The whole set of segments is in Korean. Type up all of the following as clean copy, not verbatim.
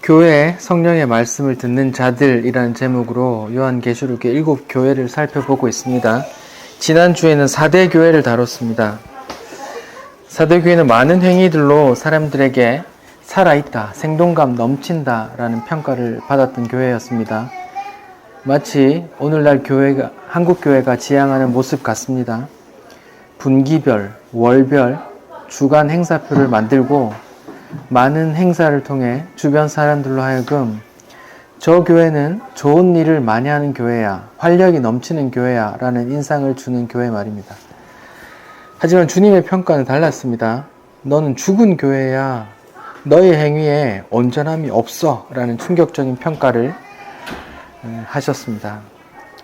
교회 성령의 말씀을 듣는 자들이라는 제목으로 요한계시록의 7교회를 살펴보고 있습니다. 지난주에는 4대 교회를 다뤘습니다. 4대 교회는 많은 행위들로 사람들에게 살아있다, 생동감 넘친다 라는 평가를 받았던 교회였습니다. 마치 오늘날 교회가, 한국 교회가 지향하는 모습 같습니다. 분기별, 월별, 주간 행사표를 만들고 많은 행사를 통해 주변 사람들로 하여금 저 교회는 좋은 일을 많이 하는 교회야, 활력이 넘치는 교회야 라는 인상을 주는 교회 말입니다. 하지만 주님의 평가는 달랐습니다. 너는 죽은 교회야, 너의 행위에 온전함이 없어 라는 충격적인 평가를 하셨습니다.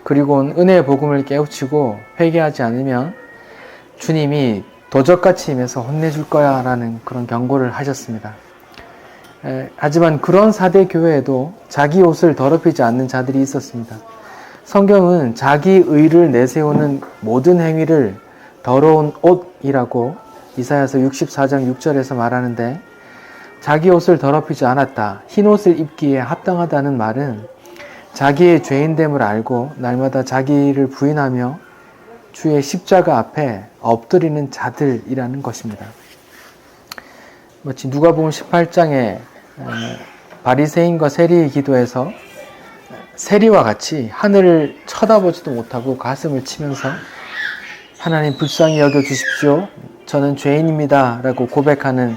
그리고는 은혜의 복음을 깨우치고 회개하지 않으면 주님이 도적같이 임해서 혼내줄 거야 라는 그런 경고를 하셨습니다. 하지만 그런 4대 교회에도 자기 옷을 더럽히지 않는 자들이 있었습니다. 성경은 자기 의를 내세우는 모든 행위를 더러운 옷이라고 이사야서 64장 6절에서 말하는데, 자기 옷을 더럽히지 않았다, 흰 옷을 입기에 합당하다는 말은 자기의 죄인됨을 알고 날마다 자기를 부인하며 주의 십자가 앞에 엎드리는 자들이라는 것입니다. 마치 누가복음 18장에 바리새인과 세리의 기도에서 세리와 같이 하늘을 쳐다보지도 못하고 가슴을 치면서 하나님 불쌍히 여겨주십시오, 저는 죄인입니다 라고 고백하는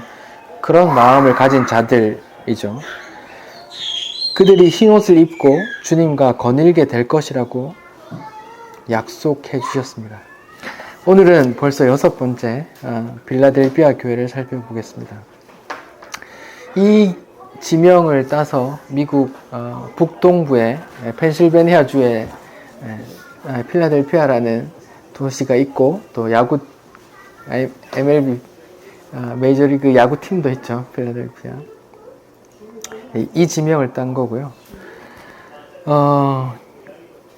그런 마음을 가진 자들이죠. 그들이 흰옷을 입고 주님과 거닐게 될 것이라고 약속해 주셨습니다. 오늘은 벌써 6번째 빌라델피아 교회를 살펴보겠습니다. 이 지명을 따서 미국 북동부의 펜실베니아주의 필라델피아라는 도시가 있고, 또 야구 MLB 메이저리그 야구팀도 있죠. 필라델피아. 이 지명을 딴 거고요.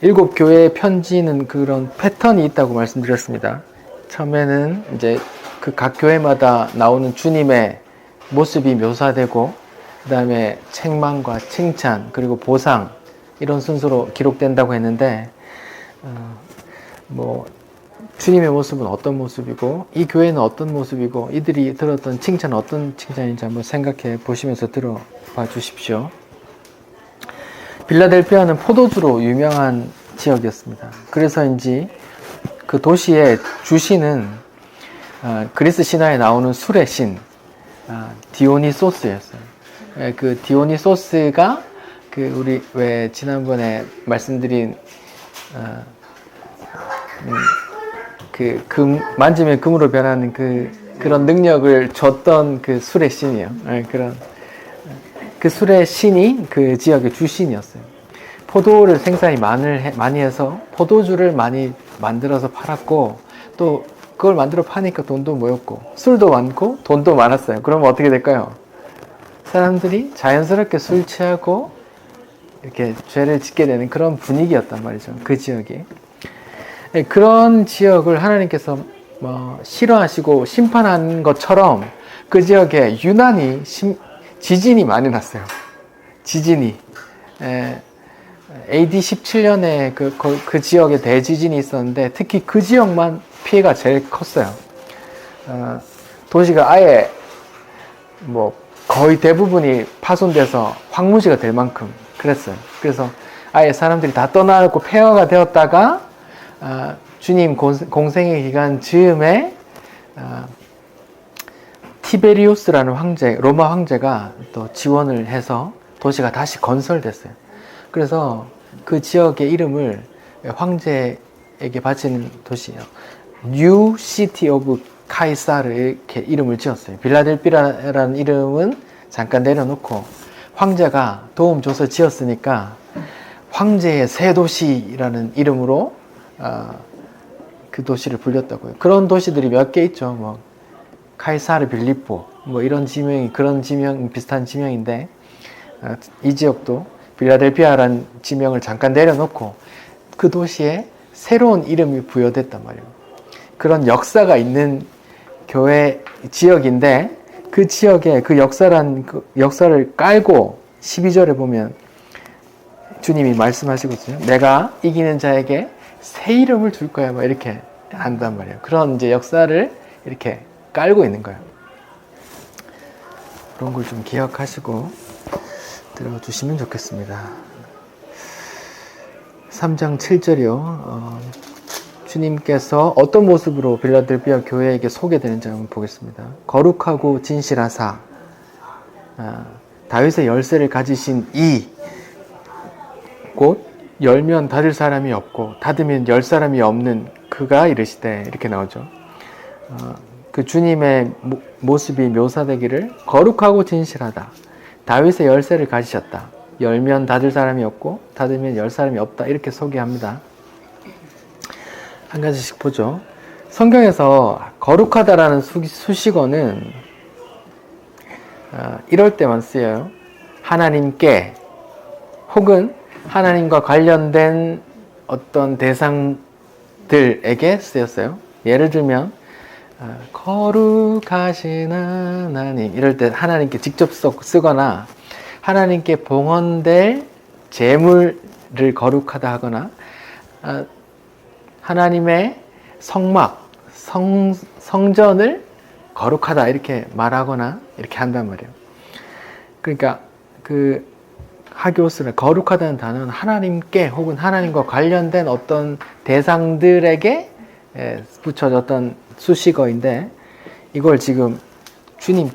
7교회의 편지는 그런 패턴이 있다고 말씀드렸습니다. 처음에는 이제 그 각 교회마다 나오는 주님의 모습이 묘사되고, 그 다음에 책망과 칭찬, 그리고 보상, 이런 순서로 기록된다고 했는데, 주님의 모습은 어떤 모습이고, 이 교회는 어떤 모습이고, 이들이 들었던 칭찬은 어떤 칭찬인지 한번 생각해 보시면서 들어봐 주십시오. 빌라델피아는 포도주로 유명한 지역이었습니다. 그래서인지 그 도시의 주신은 그리스 신화에 나오는 술의 신 디오니소스였어요. 그 디오니소스가 우리 왜 지난번에 말씀드린 만지면 금으로 변하는 그런 능력을 줬던 그 술의 신이에요. 그 술의 신이 그 지역의 주신이었어요. 포도를 생산이 많이 해서 포도주를 많이 만들어서 팔았고, 또 그걸 만들어 파니까 돈도 모였고, 술도 많고 돈도 많았어요. 그러면 어떻게 될까요? 사람들이 자연스럽게 술 취하고 이렇게 죄를 짓게 되는 그런 분위기였단 말이죠. 그 지역이. 그런 지역을 하나님께서 싫어하시고 심판한 것처럼 그 지역에 유난히 지진이 많이 났어요. 지진이. AD 17년에 그 지역에 대지진이 있었는데, 특히 그 지역만 피해가 제일 컸어요. 도시가 아예 거의 대부분이 파손돼서 황무지가 될 만큼 그랬어요. 그래서 아예 사람들이 다 떠나고 폐허가 되었다가 주님 공생의 기간 즈음에 티베리우스라는 로마 황제가 또 지원을 해서 도시가 다시 건설됐어요. 그래서 그 지역의 이름을 황제에게 바치는 도시예요. New City of 카이사르, 이렇게 이름을 지었어요. 빌라델피아라는 이름은 잠깐 내려놓고 황제가 도움 줘서 지었으니까 황제의 새 도시라는 이름으로 그 도시를 불렸다고요. 그런 도시들이 몇 개 있죠. 카이사르 빌리포, 이런 지명이, 그런 지명, 비슷한 지명인데, 이 지역도 빌라델피아라는 지명을 잠깐 내려놓고 그 도시에 새로운 이름이 부여됐단 말이에요. 그런 역사가 있는 교회 지역인데, 그 지역에 그 역사를 깔고 12절에 보면 주님이 말씀하시거든요. 내가 이기는 자에게 새 이름을 줄 거야. 뭐 이렇게 한단 말이에요. 그런 이제 역사를 이렇게 깔고 있는 거예요. 그런 걸 좀 기억하시고 들어주시면 좋겠습니다. 3장 7절이요. 주님께서 어떤 모습으로 빌라델비아 교회에게 소개되는지 한번 보겠습니다. 거룩하고 진실하사 다윗의 열쇠를 가지신 이 곧 열면 닫을 사람이 없고 닫으면 열 사람이 없는 그가 이르시되 이렇게 나오죠. 그 주님의 모습이 묘사되기를 거룩하고 진실하다. 다윗의 열쇠를 가지셨다. 열면 닫을 사람이 없고 닫으면 열 사람이 없다. 이렇게 소개합니다. 한 가지씩 보죠. 성경에서 거룩하다라는 수식어는 이럴 때만 쓰여요. 하나님께 혹은 하나님과 관련된 어떤 대상들에게 쓰였어요. 예를 들면 거룩하신 하나님 이럴 때 하나님께 직접 쓰거나 하나님께 봉헌될 제물을 거룩하다 하거나 하나님의 성막, 성전을 거룩하다 이렇게 말하거나 이렇게 한단 말이에요. 그러니까 그 하교스를 거룩하다는 단어는 하나님께 혹은 하나님과 관련된 어떤 대상들에게 붙여졌던 수식어인데 이걸 지금 주님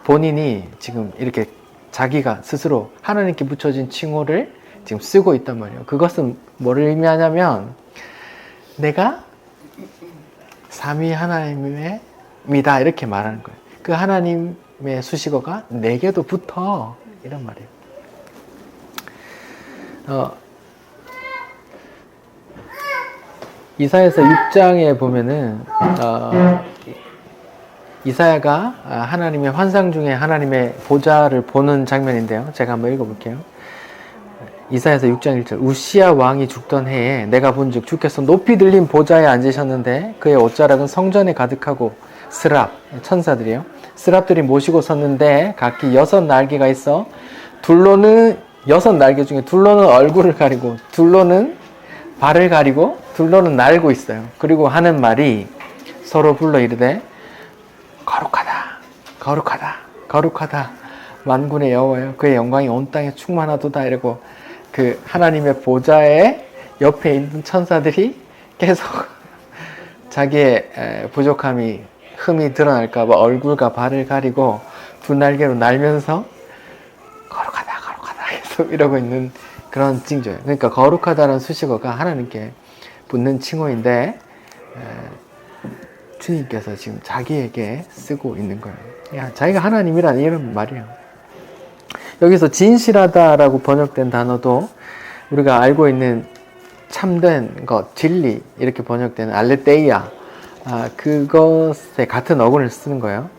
본인이 지금 이렇게 자기가 스스로 하나님께 붙여진 칭호를 지금 쓰고 있단 말이에요. 그것은 뭐를 의미하냐면 내가 삼위 하나님입니다 이렇게 말하는 거예요. 그 하나님의 수식어가 내게도 붙어 이런 말이에요. 이사야서 6장에 보면은 이사야가 하나님의 환상 중에 하나님의 보좌를 보는 장면인데요. 제가 한번 읽어볼게요. 이사야서 6장 1절 우시야 왕이 죽던 해에 내가 본즉 주께서 높이 들린 보좌에 앉으셨는데 그의 옷자락은 성전에 가득하고 스랍 천사들이요. 스랍들이 모시고 섰는데 각기 6날개가 있어 둘로는 6날개 중에 둘로는 얼굴을 가리고 둘로는 발을 가리고 둘로는 날고 있어요. 그리고 하는 말이 서로 불러 이르되 거룩하다 거룩하다 거룩하다 만군의 여호와여 그의 영광이 온 땅에 충만하도다 이러고 그 하나님의 보좌에 옆에 있는 천사들이 계속 자기의 부족함이 흠이 드러날까봐 얼굴과 발을 가리고 두 날개로 날면서 거룩하다 거룩하다 계속 이러고 있는 그런 징조예요. 그러니까 거룩하다는 수식어가 하나님께 붙는 칭호인데 주님께서 지금 자기에게 쓰고 있는 거예요. 야, 자기가 하나님이라는 이런 말이에요. 여기서 진실하다라고 번역된 단어도 우리가 알고 있는 참된 것, 진리 이렇게 번역되는 알레테이아 그것에 같은 어근을 쓰는 거예요.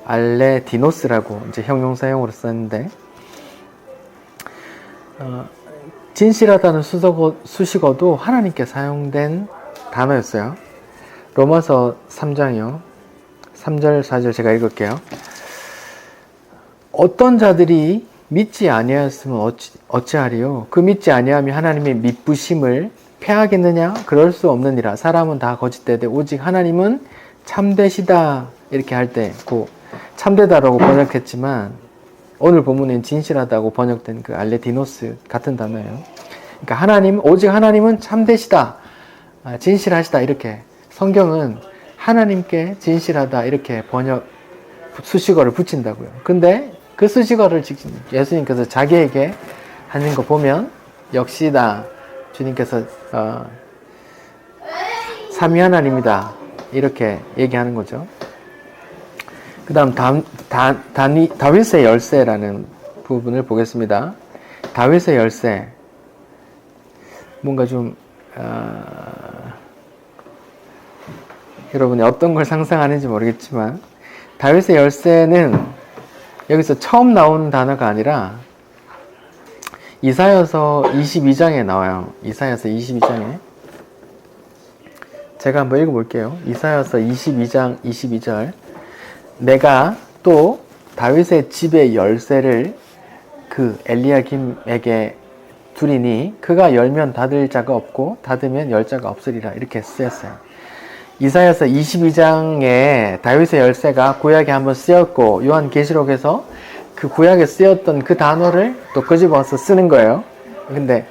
알레디노스라고 이제 형용사용으로 썼는데 진실하다는 수식어도 하나님께 사용된 단어였어요. 로마서 3장이요. 3절 4절 제가 읽을게요. 어떤 자들이 믿지 아니하였으면 어찌하리요? 그 믿지 아니하며 하나님의 믿부심을 패하겠느냐? 그럴 수 없느니라. 사람은 다 거짓되되 오직 하나님은 참되시다. 이렇게 할 때 그 참되다라고 번역했지만 오늘 본문엔 진실하다고 번역된 그 알레디노스 같은 단어예요. 그러니까 오직 하나님은 참되시다. 진실하시다. 이렇게 성경은 하나님께 진실하다. 이렇게 수식어를 붙인다고요. 근데 그 수식어를 지금 예수님께서 자기에게 하는 거 보면 역시나 주님께서 삼위 하나님이다 이렇게 얘기하는 거죠. 그 다음 다윗의 열쇠라는 부분을 보겠습니다. 다윗의 열쇠 뭔가 좀 여러분이 어떤 걸 상상하는지 모르겠지만 다윗의 열쇠는 여기서 처음 나오는 단어가 아니라 이사야서 22장에 나와요. 이사야서 22장에 제가 한번 읽어볼게요. 이사야서 22장 22절 내가 또 다윗의 집의 열쇠를 그 엘리야김에게 두리니 그가 열면 닫을 자가 없고 닫으면 열 자가 없으리라 이렇게 쓰였어요. 이사야서 22장에 다윗의 열쇠가 구약에 한번 쓰였고 요한계시록에서 그 구약에 쓰였던 그 단어를 또 끄집어서 쓰는 거예요. 근데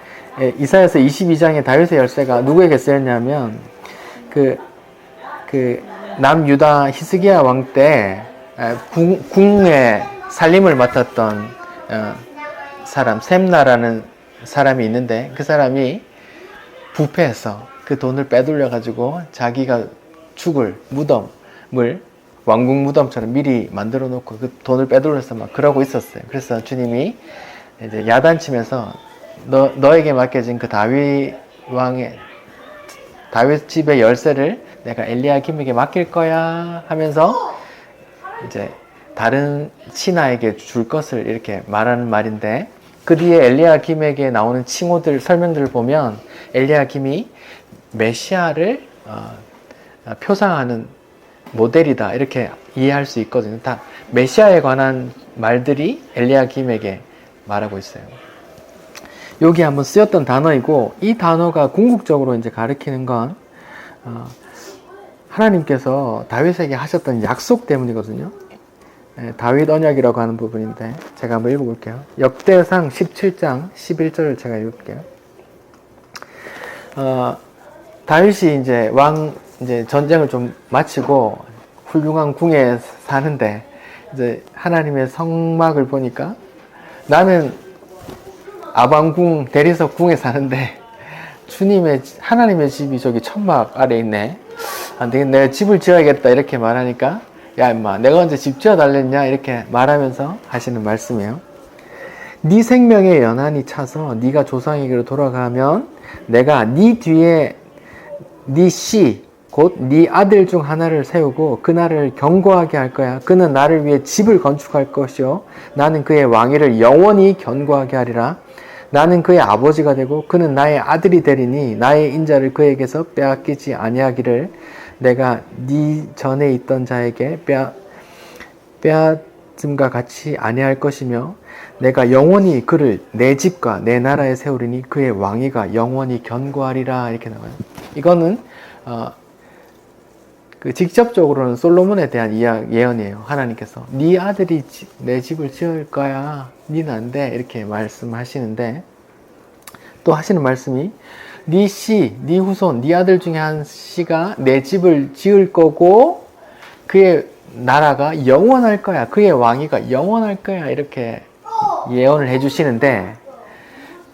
이사야서 22장에 다윗의 열쇠가 누구에게 쓰였냐면 그 남유다 히스기야 왕 때 궁의 살림을 맡았던 사람 셈나라는 사람이 있는데 그 사람이 부패해서 그 돈을 빼돌려 가지고 자기가 죽을 무덤을 왕궁 무덤처럼 미리 만들어 놓고 그 돈을 빼돌려서 막 그러고 있었어요. 그래서 주님이 이제 야단치면서 너에게 맡겨진 그 다윗 집의 열쇠를 내가 엘리야김에게 맡길 거야 하면서 이제 다른 신하에게 줄 것을 이렇게 말하는 말인데 그 뒤에 엘리야김에게 나오는 칭호들 설명들을 보면 엘리야김이 메시아를 표상하는 모델이다 이렇게 이해할 수 있거든요. 다 메시아에 관한 말들이 엘리야김에게 말하고 있어요. 여기 한번 쓰였던 단어이고 이 단어가 궁극적으로 이제 가리키는 건 하나님께서 다윗에게 하셨던 약속 때문이거든요. 다윗 언약이라고 하는 부분인데 제가 한번 읽어볼게요. 역대상 17장 11절을 제가 읽을게요. 다윗이 이제 전쟁을 좀 마치고 훌륭한 궁에 사는데 이제 하나님의 성막을 보니까 나는 아방궁 대리석 궁에 사는데 하나님의 집이 저기 천막 아래 있네. 안 되겠네. 내가 집을 지어야겠다 이렇게 말하니까 야 임마 내가 언제 집 지어 달랬냐 이렇게 말하면서 하시는 말씀이에요. 네 생명의 연한이 차서 네가 조상에게로 돌아가면 내가 네 뒤에 네 씨 곧 네 아들 중 하나를 세우고 그날을 견고하게 할 거야. 그는 나를 위해 집을 건축할 것이요 나는 그의 왕위를 영원히 견고하게 하리라. 나는 그의 아버지가 되고 그는 나의 아들이 되리니 나의 인자를 그에게서 빼앗기지 아니하기를 내가 네 전에 있던 자에게 빼앗음과 같이 아니할 것이며 내가 영원히 그를 내 집과 내 나라에 세우리니 그의 왕위가 영원히 견고하리라 이렇게 나와요. 이거는 직접적으로는 솔로몬에 대한 예언이에요. 하나님께서 네 아들이 내 집을 지을 거야. 니는 안 돼. 이렇게 말씀하시는데 또 하시는 말씀이 네 씨, 네 후손, 네 아들 중에 한 씨가 내 집을 지을 거고 그의 나라가 영원할 거야. 그의 왕위가 영원할 거야. 이렇게 예언을 해주시는데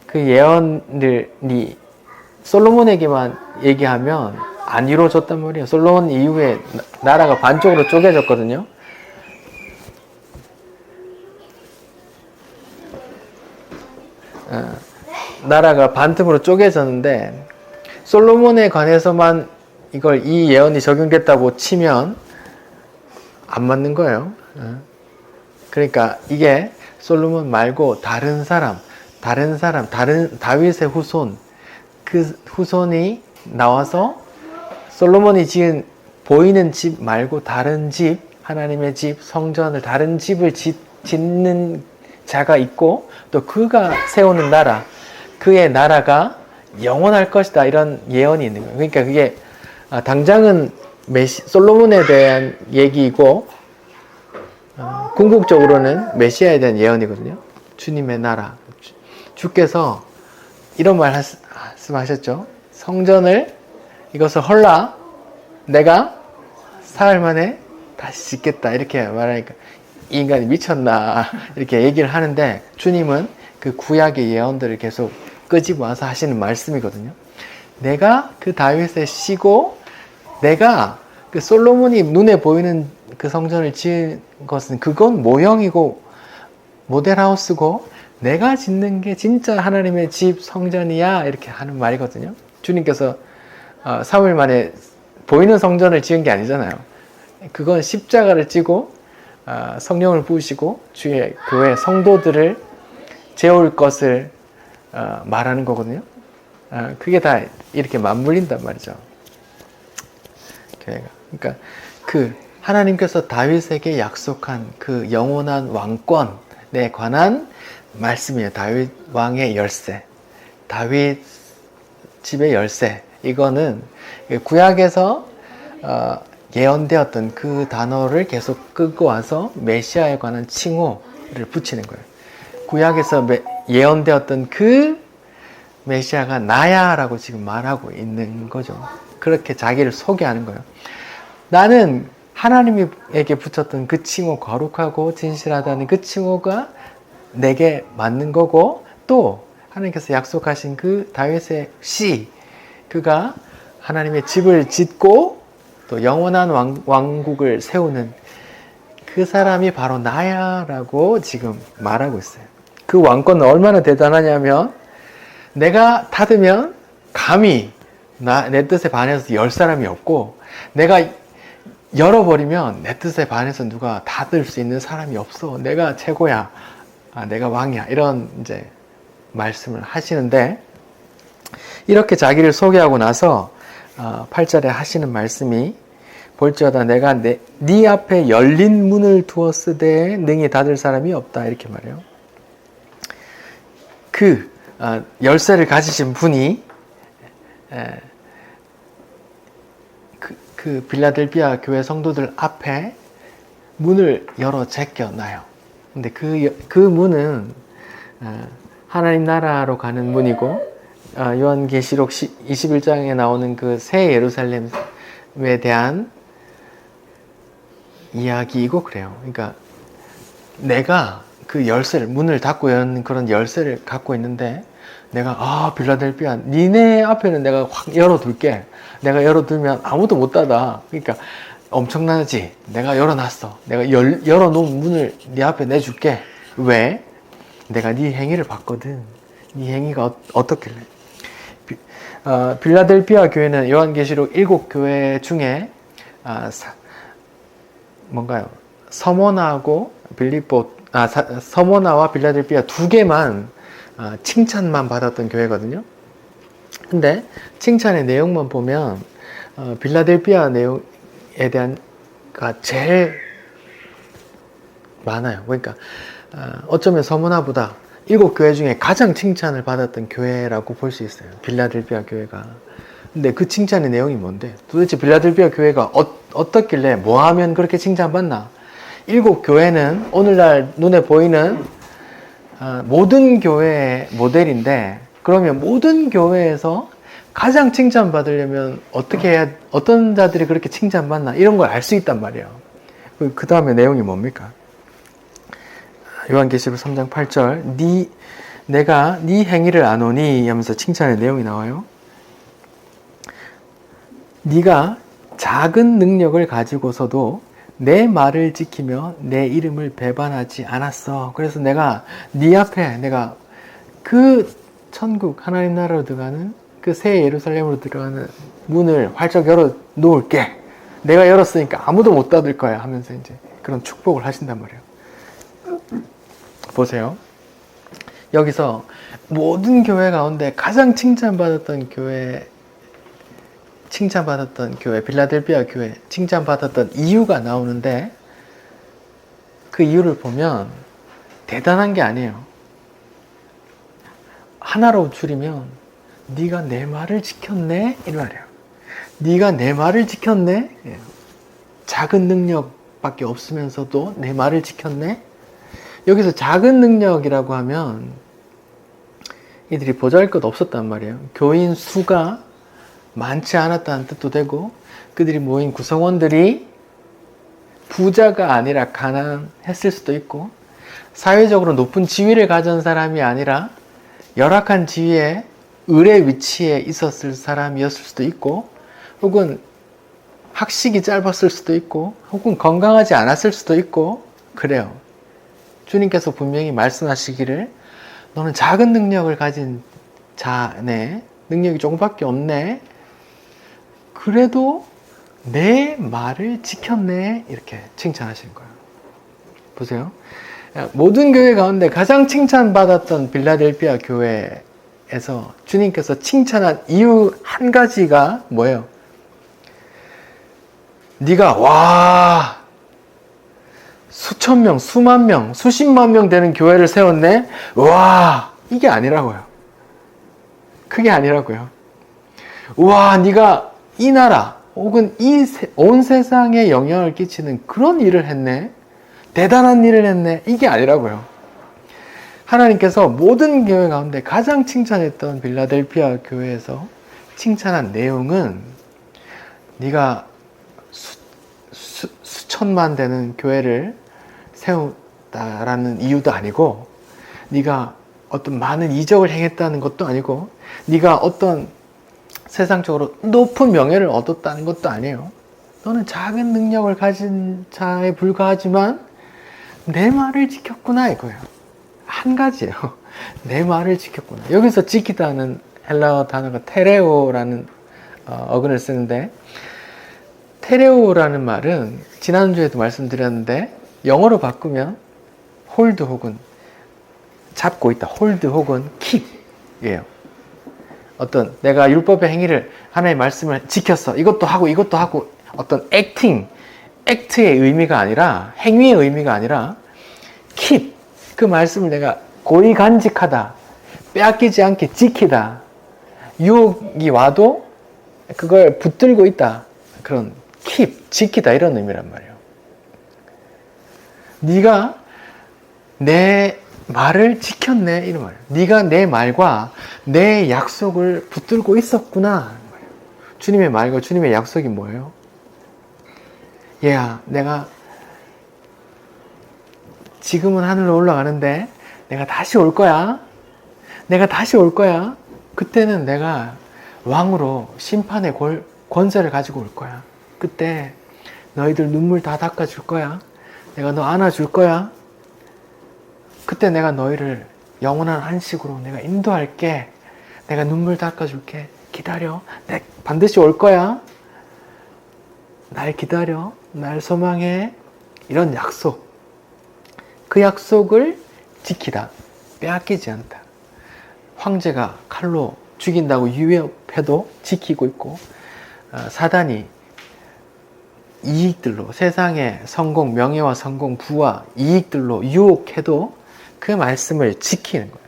그 예언들이 솔로몬에게만 얘기하면 안 이루어졌단 말이에요. 솔로몬 이후에 나라가 반쪽으로 쪼개졌거든요. 나라가 반틈으로 쪼개졌는데 솔로몬에 관해서만 이 예언이 적용됐다고 치면 안 맞는 거예요. 그러니까 이게 솔로몬 말고 다른 다윗의 후손, 그 후손이 나와서 솔로몬이 지은 보이는 집 말고 다른 집, 하나님의 집, 성전을 다른 집을 짓는 자가 있고 또 그가 세우는 나라, 그의 나라가 영원할 것이다 이런 예언이 있는 거예요. 그러니까 그게 당장은 솔로몬에 대한 얘기이고 궁극적으로는 메시아에 대한 예언이거든요. 주님의 나라. 주께서 이런 말씀하셨죠. 성전을 이것을 헐라 내가 사흘 만에 다시 짓겠다 이렇게 말하니까 이 인간이 미쳤나 이렇게 얘기를 하는데 주님은 그 구약의 예언들을 계속 끄집어와서 하시는 말씀이거든요. 내가 그 다윗의 씨고 내가 그 솔로몬이 눈에 보이는 그 성전을 지은 것은 그건 모형이고 모델하우스고 내가 짓는 게 진짜 하나님의 집 성전이야 이렇게 하는 말이거든요. 주님께서 3일 만에 보이는 성전을 지은 게 아니잖아요. 그건 십자가를 찌고 성령을 부으시고 주의 교회 성도들을 재울 것을 말하는 거거든요. 그게 다 이렇게 맞물린단 말이죠. 교회가. 그러니까 그 하나님께서 다윗에게 약속한 그 영원한 왕권에 관한 말씀이에요. 다윗 왕의 열쇠. 다윗 집의 열쇠. 이거는 구약에서 예언되었던 그 단어를 계속 끌고 와서 메시아에 관한 칭호를 붙이는 거예요. 구약에서 예언되었던 그 메시아가 나야 라고 지금 말하고 있는 거죠. 그렇게 자기를 소개하는 거예요. 나는 하나님에게 붙였던 그 칭호, 거룩하고 진실하다는 그 칭호가 내게 맞는 거고, 또 하나님께서 약속하신 그 다윗의 씨, 그가 하나님의 집을 짓고 또 영원한 왕국을 세우는 그 사람이 바로 나야 라고 지금 말하고 있어요. 그 왕권은 얼마나 대단하냐면, 내가 닫으면 감히 내 뜻에 반해서 열 사람이 없고, 내가 열어버리면 내 뜻에 반해서 누가 닫을 수 있는 사람이 없어. 내가 최고야. 내가 왕이야. 이런 이제 말씀을 하시는데, 이렇게 자기를 소개하고 나서 8절에 하시는 말씀이, 볼지어다 내가 네 앞에 열린 문을 두었으되 능히 닫을 사람이 없다. 이렇게 말해요. 그 열쇠를 가지신 분이 그 빌라델비아 교회 성도들 앞에 문을 열어 제껴놔요. 근데 그 문은 하나님 나라로 가는 문이고, 요한계시록 21장에 나오는 그 새 예루살렘에 대한 이야기이고 그래요. 그러니까 내가 그 열쇠를, 문을 닫고 여는 그런 열쇠를 갖고 있는데, 내가 빌라델비아 니네 앞에는 내가 확 열어둘게. 내가 열어두면 아무도 못 닫아. 그러니까 엄청나지. 내가 열어놨어. 내가 열어놓은 문을 네 앞에 내줄게. 왜? 내가 네 행위를 봤거든. 네 행위가 어떻길래. 빌라델비아 교회는 요한계시록 7교회 중에 뭔가요? 서모나하고 서모나와 빌라델비아 두 개만 칭찬만 받았던 교회거든요. 근데 칭찬의 내용만 보면 빌라델비아 내용에 대한가 제일 많아요. 그러니까 어쩌면 서모나보다 7교회 중에 가장 칭찬을 받았던 교회라고 볼 수 있어요. 빌라델비아 교회가. 근데 그 칭찬의 내용이 뭔데? 도대체 빌라델비아 교회가 어떻길래 뭐 하면 그렇게 칭찬받나? 7교회는 오늘날 눈에 보이는 모든 교회의 모델인데, 그러면 모든 교회에서 가장 칭찬받으려면 어떻게 해야, 어떤 자들이 그렇게 칭찬받나? 이런 걸 알 수 있단 말이에요. 그 다음에 내용이 뭡니까? 요한계시록 3장 8절, 내가 네 행위를 아노니 하면서 칭찬의 내용이 나와요. 네가 작은 능력을 가지고서도 내 말을 지키며 내 이름을 배반하지 않았어. 그래서 내가 네 앞에 내가 그 천국 하나님 나라로 들어가는 그 새 예루살렘으로 들어가는 문을 활짝 열어 놓을게. 내가 열었으니까 아무도 못 닫을 거야 하면서 이제 그런 축복을 하신단 말이에요. 보세요. 여기서 모든 교회 가운데 가장 칭찬받았던 교회, 빌라델비아 교회 칭찬받았던 이유가 나오는데, 그 이유를 보면 대단한 게 아니에요. 하나로 줄이면 네가 내 말을 지켰네 이 말이에요. 네가 내 말을 지켰네. 작은 능력밖에 없으면서도 내 말을 지켰네. 여기서 작은 능력이라고 하면 이들이 보잘것 없었단 말이에요. 교인 수가 많지 않았다는 뜻도 되고, 그들이 모인 구성원들이 부자가 아니라 가난했을 수도 있고, 사회적으로 높은 지위를 가진 사람이 아니라 열악한 지위에 을의 위치에 있었을 사람이었을 수도 있고, 혹은 학식이 짧았을 수도 있고, 혹은 건강하지 않았을 수도 있고 그래요. 주님께서 분명히 말씀하시기를 너는 작은 능력을 가진 자네, 능력이 조금밖에 없네, 그래도 내 말을 지켰네, 이렇게 칭찬하시는 거예요. 보세요. 모든 교회 가운데 가장 칭찬받았던 빌라델비아 교회에서 주님께서 칭찬한 이유 한 가지가 뭐예요? 네가 수천 명, 수만 명, 수십만 명 되는 교회를 세웠네? 와, 이게 아니라고요. 그게 아니라고요. 와, 네가 이 나라 혹은 온 세상에 영향을 끼치는 그런 일을 했네? 대단한 일을 했네? 이게 아니라고요. 하나님께서 모든 교회 가운데 가장 칭찬했던 빌라델피아 교회에서 칭찬한 내용은 네가 수천만 되는 교회를 세웠다라는 이유도 아니고, 네가 어떤 많은 이적을 행했다는 것도 아니고, 네가 어떤 세상적으로 높은 명예를 얻었다는 것도 아니에요. 너는 작은 능력을 가진 자에 불과하지만 내 말을 지켰구나, 이거예요. 한 가지예요. 내 말을 지켰구나. 여기서 지키다는 헬라어 단어가 테레오라는 어근을 쓰는데, 테레오라는 말은 지난주에도 말씀드렸는데 영어로 바꾸면 홀드 혹은 잡고 있다, 홀드 혹은 킵이에요. 어떤 내가 율법의 행위를, 하나님의 말씀을 지켰어, 이것도 하고 이것도 하고, 어떤 액트의 의미가 아니라, 행위의 의미가 아니라 keep, 그 말씀을 내가 고이 간직하다, 빼앗기지 않게 지키다, 유혹이 와도 그걸 붙들고 있다, 그런 keep, 지키다, 이런 의미란 말이에요. 네가 내 말을 지켰네, 이런 말이에요. 네가 내 말과 내 약속을 붙들고 있었구나. 주님의 말과 주님의 약속이 뭐예요? 얘야, 내가 지금은 하늘로 올라가는데 내가 다시 올 거야. 내가 다시 올 거야. 그때는 내가 왕으로 심판의 권세를 가지고 올 거야. 그때 너희들 눈물 다 닦아줄 거야. 내가 너 안아줄 거야. 그때 내가 너희를 영원한 안식으로 내가 인도할게. 내가 눈물 닦아줄게. 기다려. 내가 반드시 올 거야. 날 기다려. 날 소망해. 이런 약속. 그 약속을 지키다. 빼앗기지 않다. 황제가 칼로 죽인다고 위협해도 지키고 있고, 사단이 이익들로, 세상의 성공, 명예와 성공, 부와 이익들로 유혹해도 그 말씀을 지키는 거예요.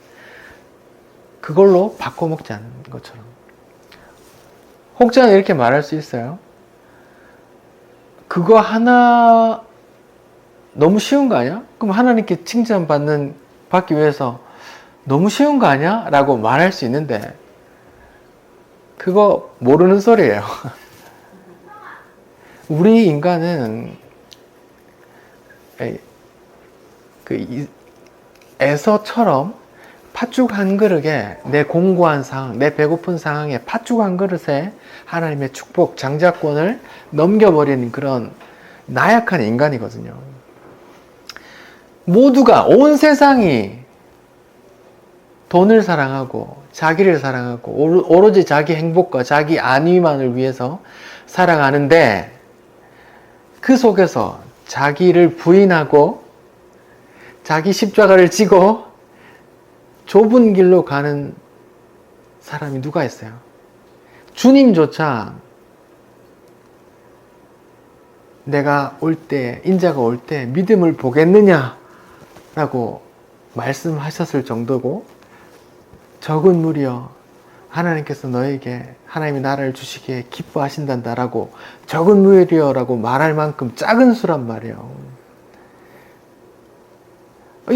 그걸로 바꿔먹지 않는 것처럼. 혹자는 이렇게 말할 수 있어요. 그거 하나 너무 쉬운 거 아니야? 그럼 하나님께 받기 위해서 너무 쉬운 거 아니야? 라고 말할 수 있는데, 그거 모르는 소리예요. 우리 인간은 에서처럼 팥죽 한 그릇에, 내 공고한 상황, 내 배고픈 상황에 팥죽 한 그릇에 하나님의 축복, 장자권을 넘겨버리는 그런 나약한 인간이거든요. 모두가, 온 세상이 돈을 사랑하고 자기를 사랑하고 오로지 자기 행복과 자기 안위만을 위해서 살아가는데, 그 속에서 자기를 부인하고 자기 십자가를 지고 좁은 길로 가는 사람이 누가 있어요? 주님조차 내가 올 때, 인자가 올 때 믿음을 보겠느냐 라고 말씀하셨을 정도고, 적은 무리여 하나님께서 너에게 하나님의 나라를 주시기에 기뻐하신단다 라고, 적은 무리여 라고 말할 만큼 작은 수란 말이에요.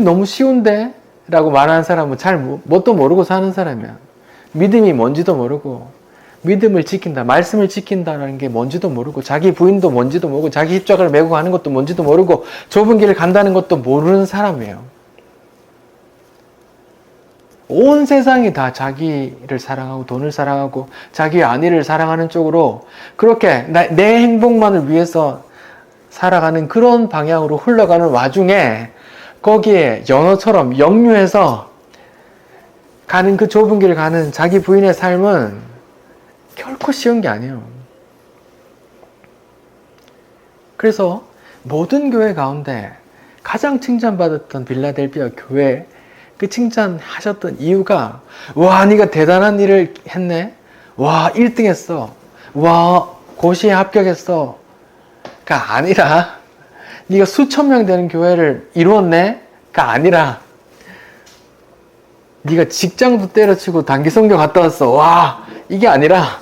너무 쉬운데? 라고 말하는 사람은 잘 뭣도 모르고 사는 사람이야. 믿음이 뭔지도 모르고, 믿음을 지킨다, 말씀을 지킨다는 게 뭔지도 모르고, 자기 부인도 뭔지도 모르고, 자기 십자가를 메고 가는 것도 뭔지도 모르고, 좁은 길을 간다는 것도 모르는 사람이에요. 온 세상이 다 자기를 사랑하고 돈을 사랑하고 자기의 안위를 사랑하는 쪽으로, 그렇게 내 행복만을 위해서 살아가는 그런 방향으로 흘러가는 와중에, 거기에 연어처럼 역류해서 가는 그 좁은 길을 가는 자기 부인의 삶은 결코 쉬운 게 아니에요. 그래서 모든 교회 가운데 가장 칭찬받았던 빌라델피아 교회, 그 칭찬하셨던 이유가, 와, 네가 대단한 일을 했네. 와, 1등 했어. 와, 고시에 합격했어. 가 아니라, 네가 수천 명 되는 교회를 이루었네?가 아니라 네가 직장도 때려치고 단기 선교 갔다 왔어. 와, 이게 아니라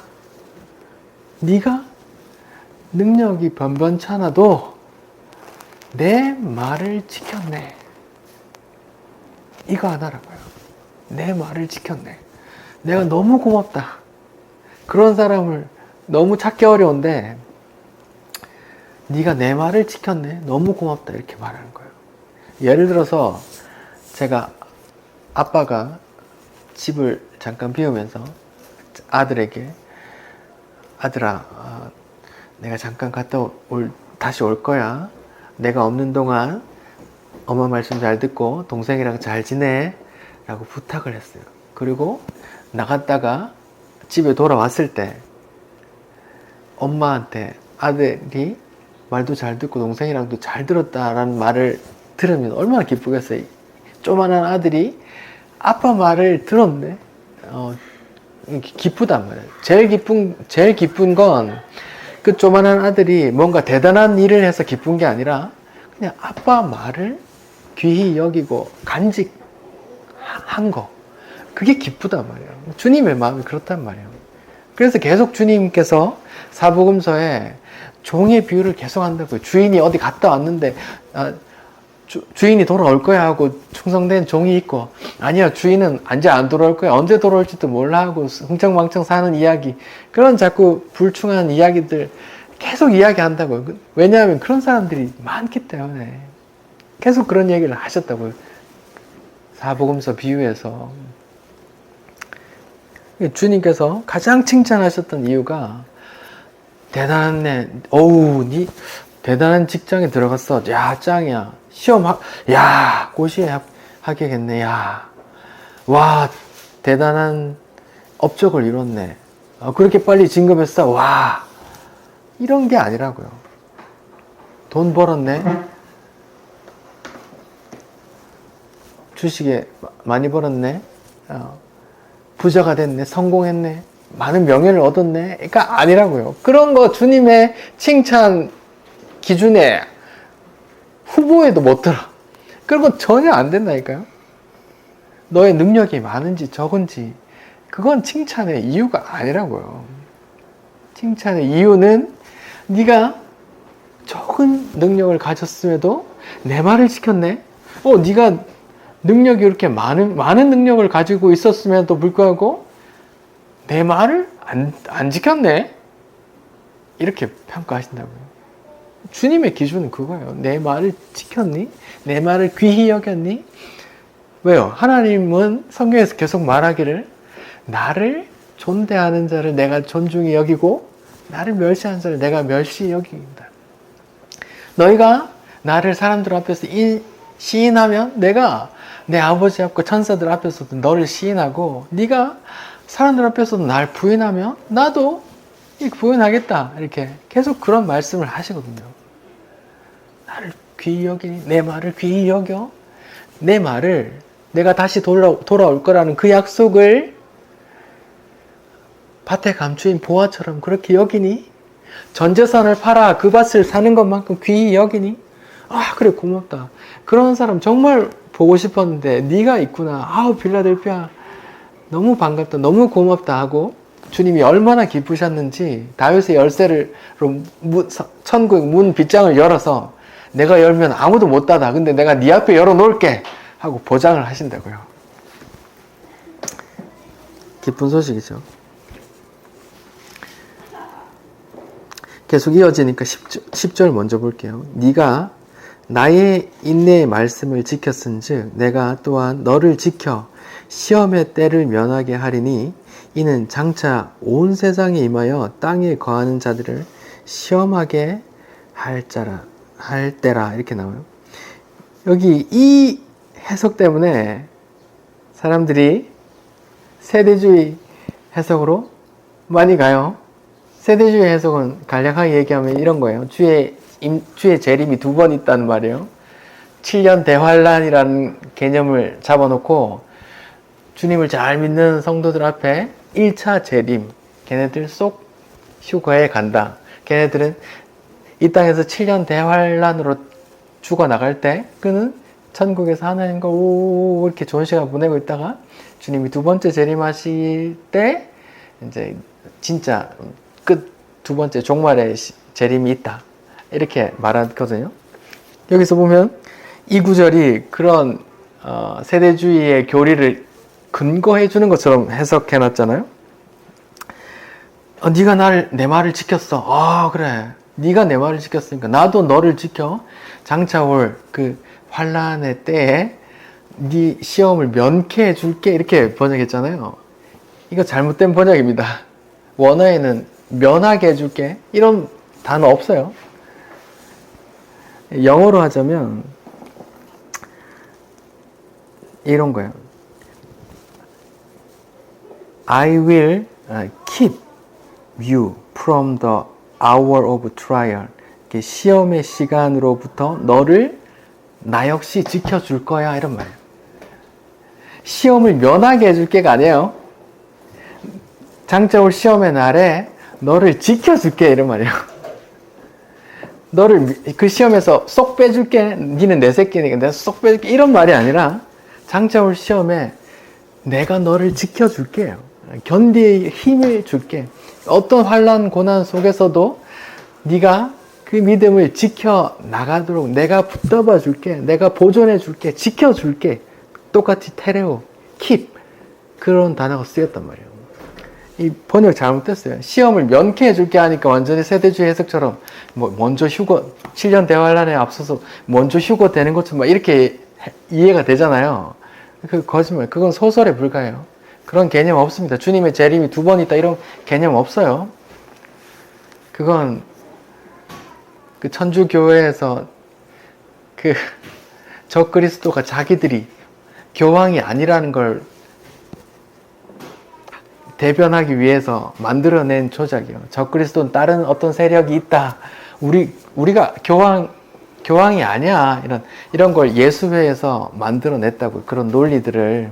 네가 능력이 변변찮아도 내 말을 지켰네. 이거 하나라고요. 내 말을 지켰네. 내가 너무 고맙다. 그런 사람을 너무 찾기 어려운데 네가 내 말을 지켰네. 너무 고맙다. 이렇게 말하는 거예요. 예를 들어서 제가 아빠가 집을 잠깐 비우면서 아들에게 아들아, 내가 잠깐 다시 올 거야. 내가 없는 동안 엄마 말씀 잘 듣고 동생이랑 잘 지내 라고 부탁을 했어요. 그리고 나갔다가 집에 돌아왔을 때 엄마한테 아들이 말도 잘 듣고 동생이랑도 잘 들었다라는 말을 들으면 얼마나 기쁘겠어요. 조만한 아들이 아빠 말을 들었네. 기쁘단 말이에요. 제일 기쁜 건 그 조만한 아들이 뭔가 대단한 일을 해서 기쁜 게 아니라 그냥 아빠 말을 귀히 여기고 간직한 거. 그게 기쁘단 말이에요. 주님의 마음이 그렇단 말이에요. 그래서 계속 주님께서 사복음서에 종의 비유를 계속 한다고요. 주인이 어디 갔다 왔는데 주인이 돌아올 거야 하고 충성된 종이 있고, 아니야 주인은 이제 안 돌아올 거야, 언제 돌아올지도 몰라 하고 흥청망청 사는 이야기, 그런 자꾸 불충한 이야기들 계속 이야기한다고요. 왜냐하면 그런 사람들이 많기 때문에 계속 그런 얘기를 하셨다고요. 사복음서 비유에서 주님께서 가장 칭찬하셨던 이유가 대단하네. 어우, 니 대단한 직장에 들어갔어. 야, 짱이야. 야, 고시에 합격했네. 야, 와, 대단한 업적을 이뤘네. 그렇게 빨리 진급했어. 와, 이런 게 아니라고요. 돈 벌었네. 주식에 많이 벌었네. 부자가 됐네. 성공했네. 많은 명예를 얻었네.가 아니라고요. 그런 거 주님의 칭찬 기준에 후보에도 못 들어. 그런 건 전혀 안 된다니까요. 너의 능력이 많은지 적은지 그건 칭찬의 이유가 아니라고요. 칭찬의 이유는 네가 적은 능력을 가졌음에도 내 말을 지켰네. 네가 능력이 이렇게 많은 능력을 가지고 있었음에도 불구하고 내 말을 안 지켰네. 이렇게 평가하신다고요. 주님의 기준은 그거예요. 내 말을 지켰니? 내 말을 귀히 여겼니? 왜요? 하나님은 성경에서 계속 말하기를 나를 존대하는 자를 내가 존중히 여기고 나를 멸시하는 자를 내가 멸시히 여긴다. 너희가 나를 사람들 앞에서 시인하면 내가 내 아버지 앞과 천사들 앞에서도 너를 시인하고, 네가 사람들 앞에서도 날 부인하면 나도 부인하겠다. 이렇게 계속 그런 말씀을 하시거든요. 나를 귀히 여기니? 내 말을 귀히 여겨? 내 말을 내가 다시 돌아올 거라는 그 약속을 밭에 감추인 보화처럼 그렇게 여기니? 전 재산을 팔아 그 밭을 사는 것만큼 귀히 여기니? 그래 고맙다. 그런 사람 정말 보고 싶었는데 네가 있구나. 빌라델피아 너무 반갑다. 너무 고맙다 하고 주님이 얼마나 기쁘셨는지 다윗의 열쇠로 천국 문 빗장을 열어서 내가 열면 아무도 못 닫아. 근데 내가 네 앞에 열어놓을게 하고 보장을 하신다고요. 기쁜 소식이죠. 계속 이어지니까 10절 먼저 볼게요. 네가 나의 인내의 말씀을 지켰은즉 내가 또한 너를 지켜 시험의 때를 면하게 하리니 이는 장차 온 세상에 임하여 땅에 거하는 자들을 시험하게 할 때라. 이렇게 나와요. 여기 이 해석 때문에 사람들이 세대주의 해석으로 많이 가요. 세대주의 해석은 간략하게 얘기하면 이런 거예요. 주의 재림이 2번 있다는 말이에요. 7년 대환란이라는 개념을 잡아놓고 주님을 잘 믿는 성도들 앞에 1차 재림, 걔네들 쏙 휴거에 간다. 걔네들은 이 땅에서 7년 대환란으로 죽어나갈 때 그는 천국에서 하나님과 오 이렇게 좋은 시간 보내고 있다가 주님이 두 번째 재림하실 때 이제 진짜 끝 두 번째 종말의 재림이 있다 이렇게 말하거든요. 여기서 보면 이 구절이 그런 세대주의의 교리를 근거해 주는 것처럼 해석해 놨잖아요. 네가 내 말을 지켰어. 그래. 네가 내 말을 지켰으니까 나도 너를 지켜. 장차 올 그 환란의 때에 네 시험을 면케해 줄게. 이렇게 번역했잖아요. 이거 잘못된 번역입니다. 원어에는 면하게 해줄게. 이런 단어 없어요. 영어로 하자면 이런 거예요. I will keep you from the hour of trial. 시험의 시간으로부터 너를 나 역시 지켜줄 거야. 이런 말이에요. 시험을 면하게 해줄게가 아니에요. 장차 올 시험의 날에 너를 지켜줄게. 이런 말이에요. 너를 그 시험에서 쏙 빼줄게. 니는 내 새끼니까 내가 쏙 빼줄게. 이런 말이 아니라 장차 올 시험에 내가 너를 지켜줄게요. 견디의 힘을 줄게. 어떤 환난 고난 속에서도 네가 그 믿음을 지켜 나가도록 내가 붙잡아 줄게. 내가 보존해 줄게. 지켜 줄게. 똑같이 테레오, keep 그런 단어가 쓰였단 말이에요. 이 번역 잘못됐어요. 시험을 면케해 줄게 하니까 완전히 세대주의 해석처럼 먼저 휴거 7년 대환란에 앞서서 먼저 휴거 되는 것처럼 이렇게 이해가 되잖아요. 그 거짓말. 그건 소설에 불과해요. 그런 개념 없습니다. 주님의 재림이 두 번 있다 이런 개념 없어요. 그건 그 천주교회에서 그 적그리스도가 자기들이 교황이 아니라는 걸 대변하기 위해서 만들어낸 조작이에요. 적그리스도는 다른 어떤 세력이 있다. 우리가 교황이 아니야. 이런 걸 예수회에서 만들어냈다고. 그런 논리들을.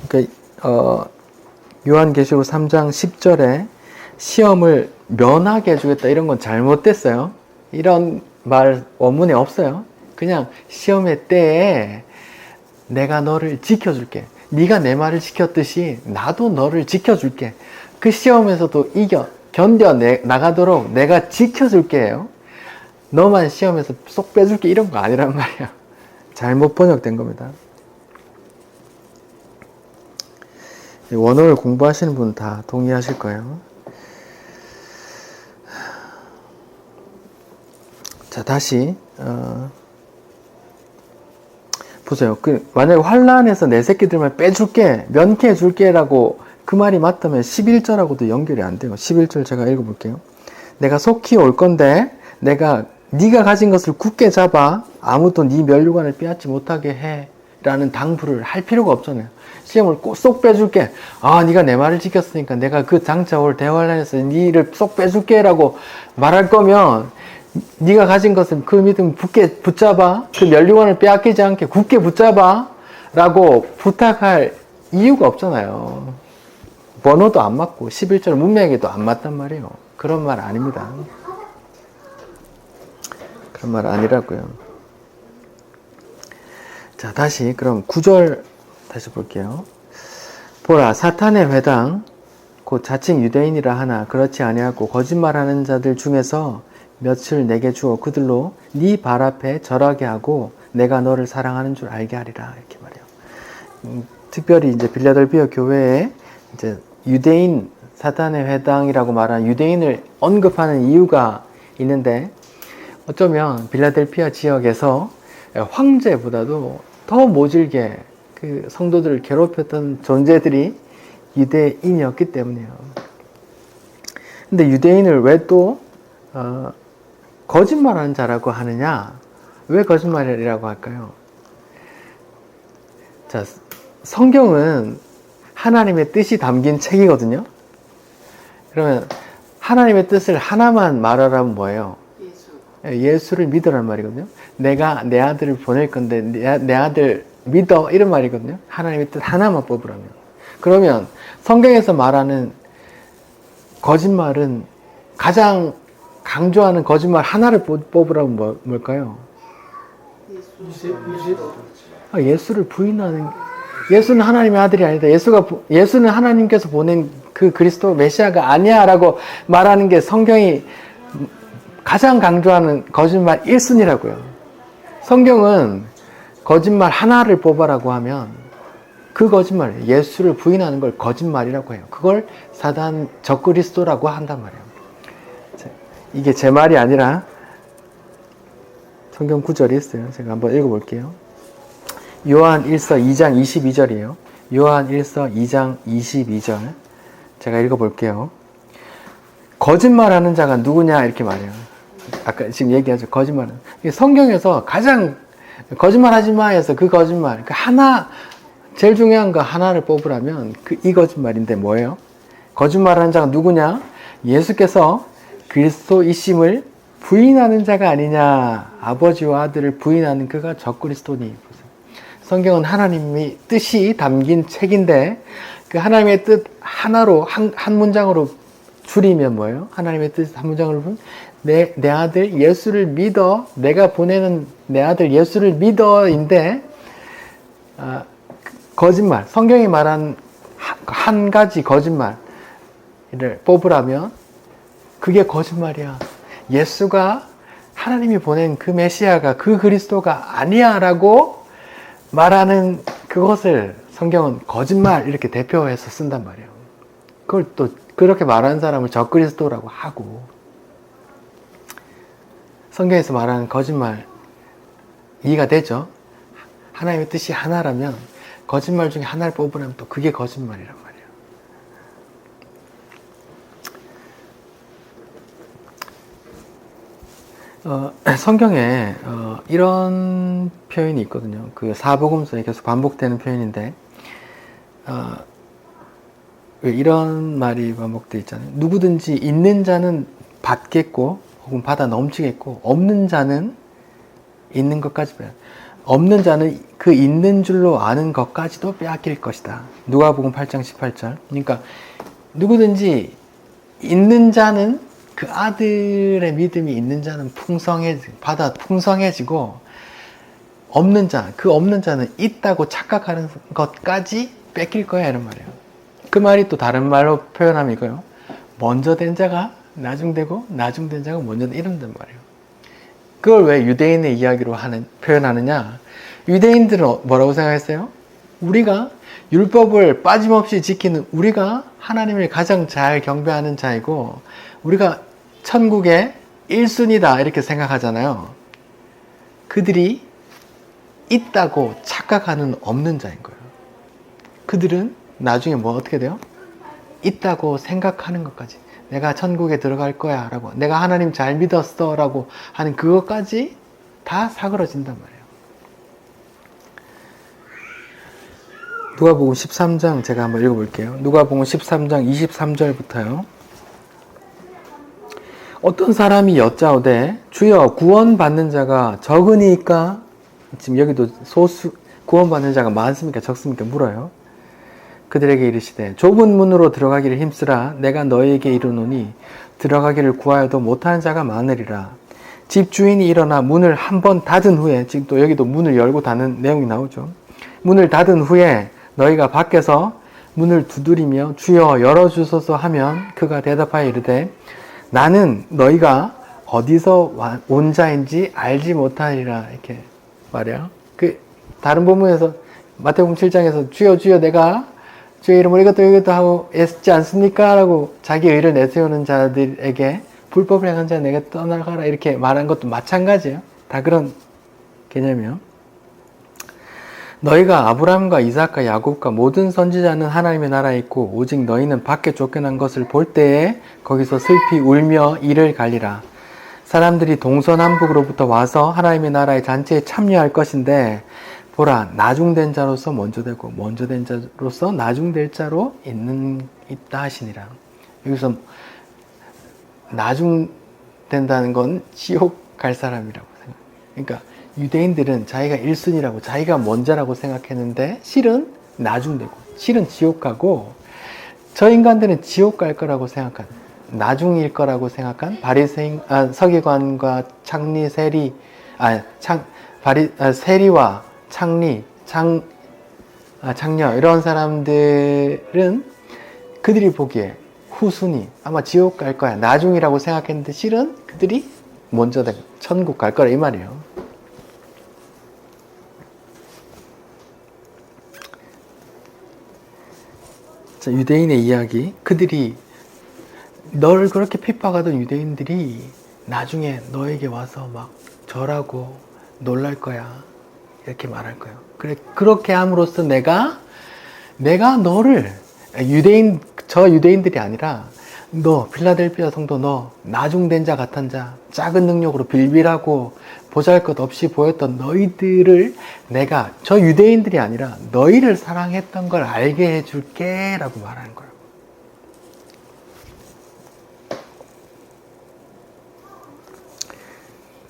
그러니까 요한계시록 3장 10절에 시험을 면하게 해주겠다 이런 건 잘못됐어요. 이런 말 원문에 없어요. 그냥 시험의 때에 내가 너를 지켜줄게. 네가 내 말을 지켰듯이 나도 너를 지켜줄게. 그 시험에서도 견뎌 나가도록 내가 지켜줄게요. 너만 시험에서 쏙 빼줄게 이런 거 아니란 말이야. 잘못 번역된 겁니다. 원어를 공부하시는 분 다 동의하실 거예요. 자, 다시 보세요. 만약에 환란에서 내 새끼들만 빼줄게, 면케해 줄게라고 그 말이 맞다면 11절하고도 연결이 안 돼요. 11절 제가 읽어볼게요. 내가 속히 올 건데 네가 가진 것을 굳게 잡아 아무도 네 면류관을 빼앗지 못하게 해 라는 당부를 할 필요가 없잖아요. 시험을 쏙 빼줄게. 네가 내 말을 지켰으니까 내가 그 장차 올 대환란에서 니를 쏙 빼줄게 라고 말할 거면 네가 가진 것은 그 믿음 굳게 붙잡아. 그 면류관을 빼앗기지 않게 굳게 붙잡아 라고 부탁할 이유가 없잖아요. 번호도 안 맞고 11절 문맥에도 안 맞단 말이에요. 그런 말 아닙니다. 그런 말 아니라고요. 자, 다시 그럼 9절 다시 볼게요. 보라, 사탄의 회당 곧 자칭 유대인이라 하나 그렇지 아니하고 거짓말하는 자들 중에서 몇을 내게 주어 그들로 네 발 앞에 절하게 하고 내가 너를 사랑하는 줄 알게 하리라 이렇게 말해요. 특별히 이제 빌라델피아 교회에 이제 유대인 사탄의 회당이라고 말하는 유대인을 언급하는 이유가 있는데 어쩌면 빌라델피아 지역에서 황제보다도 더 모질게 그 성도들을 괴롭혔던 존재들이 유대인이었기 때문이에요. 근데 유대인을 왜 또 거짓말하는 자라고 하느냐? 왜 거짓말이라고 할까요? 자, 성경은 하나님의 뜻이 담긴 책이거든요. 그러면 하나님의 뜻을 하나만 말하라면 뭐예요? 예수를 믿으라는 말이거든요. 내가 내 아들을 보낼 건데 내 아들 믿어 이런 말이거든요. 하나님의 뜻 하나만 뽑으라면. 그러면 성경에서 말하는 거짓말은 가장 강조하는 거짓말 하나를 뽑으라면 뭘까요? 예수를 부인하는, 예수는 하나님의 아들이 아니다. 예수는 하나님께서 보낸 그 그리스도 메시아가 아니야 라고 말하는 게 성경이 가장 강조하는 거짓말 1순위라고요. 성경은 거짓말 하나를 뽑아라고 하면 그 거짓말, 예수를 부인하는 걸 거짓말이라고 해요. 그걸 사단 적그리스도라고 한단 말이에요. 이게 제 말이 아니라 성경 구절이 있어요. 제가 한번 읽어볼게요. 요한 1서 2장 22절이에요. 요한 1서 2장 22절. 제가 읽어볼게요. 거짓말하는 자가 누구냐 이렇게 말해요. 아까 지금 얘기하죠. 거짓말은. 성경에서 가장 거짓말하지 마 해서 그 거짓말, 그 하나, 제일 중요한 거 하나를 뽑으라면 이 거짓말인데 뭐예요? 거짓말하는 자가 누구냐? 예수께서 그리스도이심을 부인하는 자가 아니냐. 아버지와 아들을 부인하는 그가 적그리스도니. 성경은 하나님의 뜻이 담긴 책인데 그 하나님의 뜻 하나로 한 문장으로 줄이면 뭐예요? 하나님의 뜻 한 문장으로 보면 내 아들 예수를 믿어, 내가 보내는 내 아들 예수를 믿어인데 거짓말, 성경이 말한 한 가지 거짓말을 뽑으라면 그게 거짓말이야. 예수가 하나님이 보낸 그 메시아가 그 그리스도가 아니야 라고 말하는 그것을 성경은 거짓말 이렇게 대표해서 쓴단 말이에요. 그걸 또 그렇게 말하는 사람을 적그리스도라고 하고, 성경에서 말하는 거짓말 이해가 되죠? 하나님의 뜻이 하나라면 거짓말 중에 하나를 뽑으라면 또 그게 거짓말이란 말이에요. 성경에 이런 표현이 있거든요. 그 사복음서에 계속 반복되는 표현인데 이런 말이 반복되어 있잖아요. 누구든지 있는 자는 받겠고 혹은 받아 넘치겠고 없는 자는 있는 것까지 빼앗. 없는 자는 그 있는 줄로 아는 것까지도 빼앗길 것이다. 누가복음 8장 18절. 그러니까 누구든지 있는 자는 그 아들의 믿음이 있는 자는 받아 풍성해지고 없는 자, 그 없는 자는 있다고 착각하는 것까지 뺏길 거야 이런 말이에요. 그 말이 또 다른 말로 표현하면 이거요. 먼저 된 자가 나중되고 나중된 자가 먼저 이런단 말이에요. 그걸 왜 유대인의 이야기로 표현하느냐? 유대인들은 뭐라고 생각했어요? 우리가 율법을 빠짐없이 지키는 우리가 하나님을 가장 잘 경배하는 자이고 우리가 천국의 1순위다 이렇게 생각하잖아요. 그들이 있다고 착각하는 없는 자인 거예요. 그들은 나중에 어떻게 돼요? 있다고 생각하는 것까지. 내가 천국에 들어갈 거야 라고, 내가 하나님 잘 믿었어 라고 하는 그것까지 다 사그러진단 말이에요. 누가복음 13장 제가 한번 읽어볼게요. 누가복음 13장 23절부터요. 어떤 사람이 여짜오되 주여 구원받는 자가 적으니까, 지금 여기도 구원받는 자가 많습니까 적습니까 물어요. 그들에게 이르시되 좁은 문으로 들어가기를 힘쓰라. 내가 너희에게 이르노니 들어가기를 구하여도 못하는 자가 많으리라. 집주인이 일어나 문을 한번 닫은 후에, 지금 또 여기도 문을 열고 닫는 내용이 나오죠. 문을 닫은 후에 너희가 밖에서 문을 두드리며 주여 열어주소서 하면 그가 대답하여 이르되 나는 너희가 어디서 온 자인지 알지 못하리라 이렇게 말해요. 그 다른 본문에서 마태복음 7장에서 주여 주여 내가 주의 이름으로 이것도 하고 애쓰지 않습니까? 라고 자기 의를 내세우는 자들에게 불법을 행한 자 내가 떠나가라 이렇게 말한 것도 마찬가지예요. 다 그런 개념이요. 너희가 아브라함과 이삭과 야곱과 모든 선지자는 하나님의 나라에 있고 오직 너희는 밖에 쫓겨난 것을 볼 때에 거기서 슬피 울며 이를 갈리라. 사람들이 동서남북으로부터 와서 하나님의 나라의 잔치에 참여할 것인데 보라 나중된 자로서 먼저 되고 먼저 된 자로서 나중될 자로 있다 하시니라. 여기서 나중된다는 건 지옥 갈 사람이라고 생각해요. 그러니까 유대인들은 자기가 1순위라고 자기가 먼저라고 생각했는데 실은 나중되고 실은 지옥 가고 저 인간들은 지옥 갈 거라고 생각하는. 나중일 거라고 생각한 바리새인, 서기관과 창리, 세리, 세리와 창리, 창녀 이런 사람들은 그들이 보기에 후순위 아마 지옥 갈 거야 나중이라고 생각했는데 실은 그들이 먼저 천국 갈 거라 이 말이에요. 자, 유대인의 이야기. 그들이 너를 그렇게 핍박하던 유대인들이 나중에 너에게 와서 막 절하고 놀랄 거야 이렇게 말할 거예요. 그래, 그렇게 함으로써 내가 너를 저 유대인들이 아니라 너 필라델피아 성도 너 나중된 자 같은 자 작은 능력으로 빌빌하고 보잘것없이 보였던 너희들을 내가 저 유대인들이 아니라 너희를 사랑했던 걸 알게 해줄게 라고 말하는 거예요.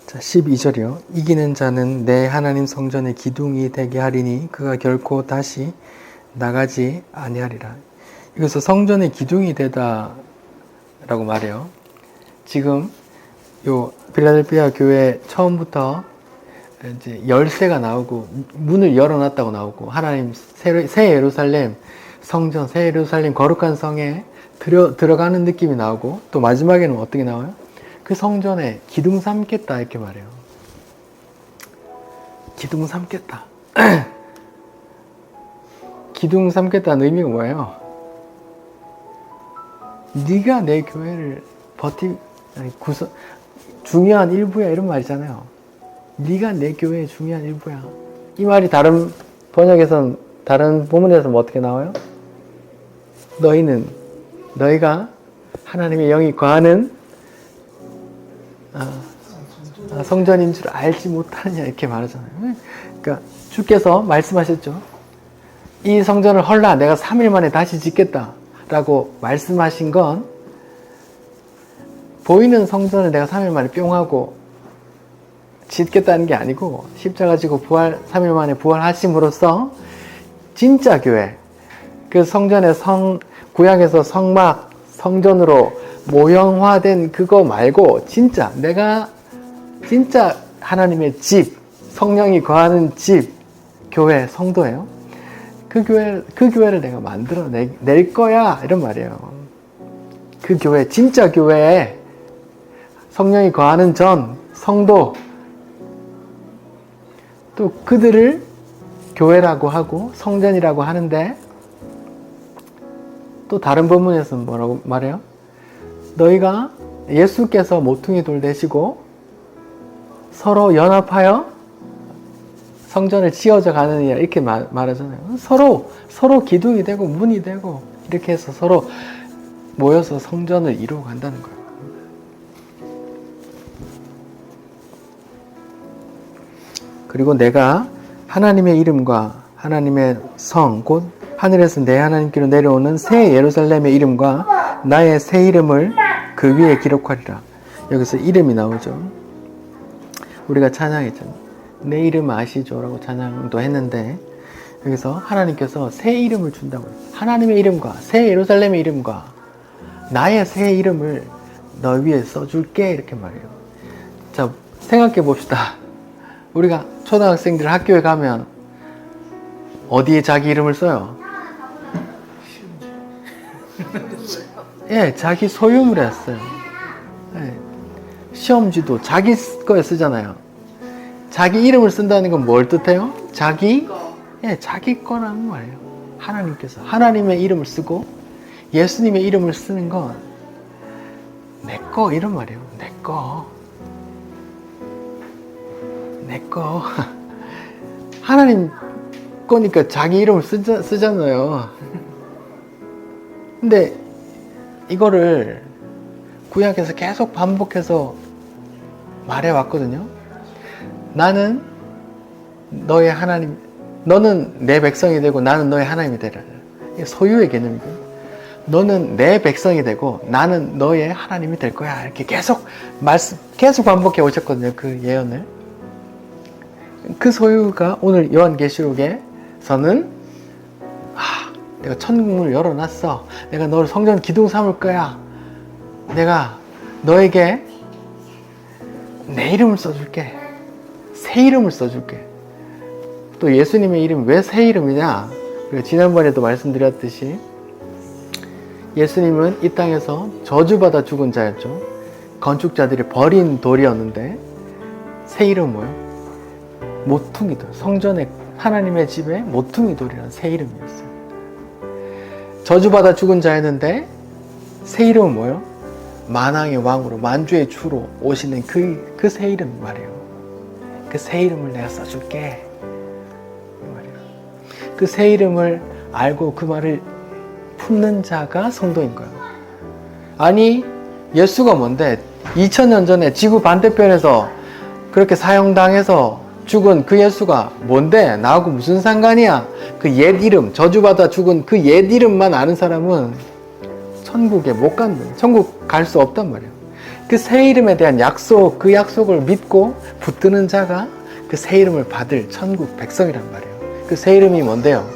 자, 12절이요. 이기는 자는 내 하나님 성전의 기둥이 되게 하리니 그가 결코 다시 나가지 아니하리라. 여기서 성전의 기둥이 되다 라고 말해요. 지금 요 필라델피아 교회 처음부터 이제 열쇠가 나오고 문을 열어놨다고 나오고 하나님 새 예루살렘 성전 새 예루살렘 거룩한 성에 들어가는 느낌이 나오고 또 마지막에는 어떻게 나와요? 그 성전에 기둥 삼겠다 이렇게 말해요. 기둥 삼겠다. 기둥 삼겠다는 의미가 뭐예요? 네가 내 교회를 중요한 일부야 이런 말이잖아요. 네가 내 교회의 중요한 일부야. 이 말이 다른 번역에서는 다른 본문에서는 어떻게 나와요? 너희가 하나님의 영이 거하는 성전인 줄 알지 못하느냐 이렇게 말하잖아요. 그러니까 주께서 말씀하셨죠. 이 성전을 헐라 내가 3일 만에 다시 짓겠다 라고 말씀하신 건 보이는 성전을 내가 3일 만에 뿅 하고 짓겠다는 게 아니고 십자가 지고 3일 만에 부활하심으로써 진짜 교회 그 성전의 구약에서 성막 성전으로 모형화된 그거 말고 내가 진짜 하나님의 집 성령이 거하는 집 교회 성도예요. 그 교회를 내가 만들어 낼 거야 이런 말이에요. 그 교회 진짜 교회에 성령이 거하는 전 성도 또 그들을 교회라고 하고 성전이라고 하는데 또 다른 본문에서는 뭐라고 말해요? 너희가 예수께서 모퉁이 돌 되시고 서로 연합하여 성전을 지어져 가느니라 이렇게 말하잖아요. 서로 기둥이 되고 문이 되고 이렇게 해서 서로 모여서 성전을 이루어 간다는 거예요. 그리고 내가 하나님의 이름과 하나님의 성, 곧 하늘에서 내 하나님께로 내려오는 새 예루살렘의 이름과 나의 새 이름을 그 위에 기록하리라. 여기서 이름이 나오죠. 우리가 찬양했잖아요. 내 이름 아시죠? 라고 찬양도 했는데 여기서 하나님께서 새 이름을 준다고 해요. 하나님의 이름과 새 예루살렘의 이름과 나의 새 이름을 너 위에 써줄게 이렇게 말해요. 자, 생각해 봅시다. 우리가 초등학생들 학교에 가면 어디에 자기 이름을 써요? 예, 자기 소유물에 써요. 예, 시험지도 자기 거에 쓰잖아요. 자기 이름을 쓴다는 건 뭘 뜻해요? 자기 거라는 말이에요. 하나님께서 하나님의 이름을 쓰고 예수님의 이름을 쓰는 건 내 거 이런 말이에요. 내 거. 하나님 거니까 자기 이름을 쓰잖아요. 근데 이거를 구약에서 계속 반복해서 말해왔거든요. 나는 너의 하나님, 너는 내 백성이 되고 나는 너의 하나님이 되라. 이게 소유의 개념이고요. 너는 내 백성이 되고 나는 너의 하나님이 될 거야. 이렇게 계속 반복해 오셨거든요. 그 예언을. 그 소유가 오늘 요한계시록에서는 내가 천국문을 열어놨어. 내가 너를 성전 기둥 삼을 거야. 내가 너에게 내 이름을 써줄게. 새 이름을 써줄게. 또 예수님의 이름이 왜 새 이름이냐? 우리가 지난번에도 말씀드렸듯이 예수님은 이 땅에서 저주받아 죽은 자였죠. 건축자들이 버린 돌이었는데 새 이름은 뭐예요? 모퉁이 돌. 성전에 하나님의 집에 모퉁이 돌이라는 새 이름이었어요. 저주받아 죽은 자였는데 새 이름은 뭐예요? 만왕의 왕으로 만주의 주로 오시는 그 새 이름 말이에요. 그 새 이름을 내가 써줄게. 그 새 이름을 알고 그 말을 품는 자가 성도인 거예요. 아니 예수가 뭔데 2000년 전에 지구 반대편에서 그렇게 사형당해서 죽은 그 예수가 뭔데? 나하고 무슨 상관이야? 그 옛 이름, 저주받아 죽은 그 옛 이름만 아는 사람은 천국에 못 간다. 천국 갈 수 없단 말이에요. 그 새 이름에 대한 약속, 그 약속을 믿고 붙드는 자가 그 새 이름을 받을 천국 백성이란 말이에요. 그 새 이름이 뭔데요?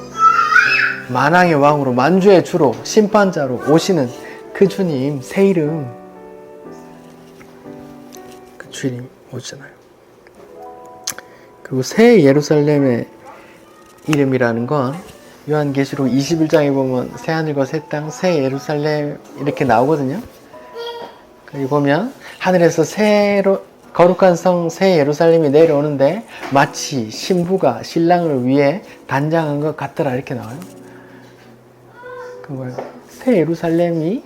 만왕의 왕으로 만주의 주로 심판자로 오시는 그 주님 새 이름, 그 주님 오잖아요. 그리고 새 예루살렘의 이름이라는 건 요한계시록 21장에 보면 새 하늘과 새 땅, 새 예루살렘 이렇게 나오거든요. 여기 보면 하늘에서 새로 거룩한 성 새 예루살렘이 내려오는데 마치 신부가 신랑을 위해 단장한 것 같더라 이렇게 나와요. 그 뭐예요? 새 예루살렘이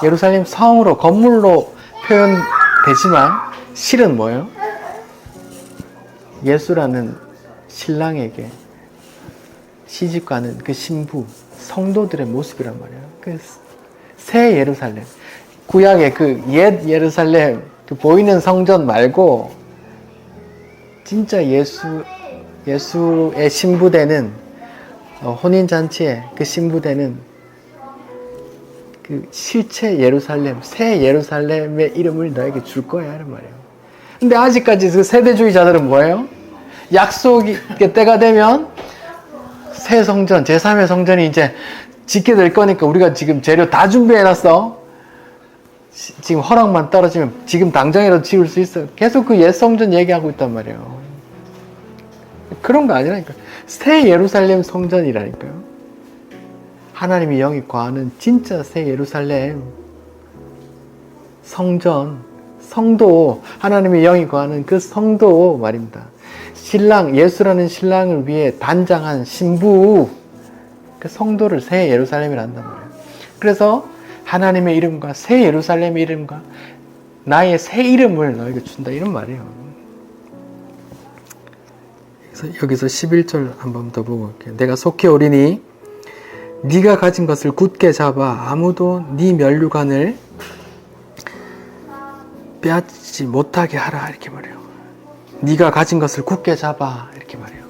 예루살렘 성으로 건물로 표현되지만 실은 뭐예요? 예수라는 신랑에게 시집가는 그 신부 성도들의 모습이란 말이에요. 그 새 예루살렘, 구약의 그 옛 예루살렘, 그 보이는 성전 말고 진짜 예수의 신부되는 혼인잔치에 그 신부되는 그 실체 예루살렘, 새 예루살렘의 이름을 너에게 줄 거야 이런 말이에요. 근데 아직까지 그 세대주의자들은 뭐예요? 약속이 때가 되면 새 성전, 제3의 성전이 이제 짓게 될 거니까 우리가 지금 재료 다 준비해놨어. 지금 허락만 떨어지면 지금 당장이라도 지을 수 있어. 계속 그 옛 성전 얘기하고 있단 말이에요. 그런 거 아니라니까. 새 예루살렘 성전이라니까요. 하나님이 영이 거하는 진짜 새 예루살렘 성전, 성도, 하나님의 영이 거하는 그 성도 말입니다. 신랑, 예수라는 신랑을 위해 단장한 신부, 그 성도를 새 예루살렘이라 한단 말이에요. 그래서 하나님의 이름과 새 예루살렘의 이름과 나의 새 이름을 너에게 준다 이런 말이에요. 그래서 여기서 11절 한번 더 보고 올게요. 내가 속히 오리니 네가 가진 것을 굳게 잡아 아무도 네 면류관을 빼앗지 못하게 하라 이렇게 말해요. 네가 가진 것을 굳게 잡아 이렇게 말해요.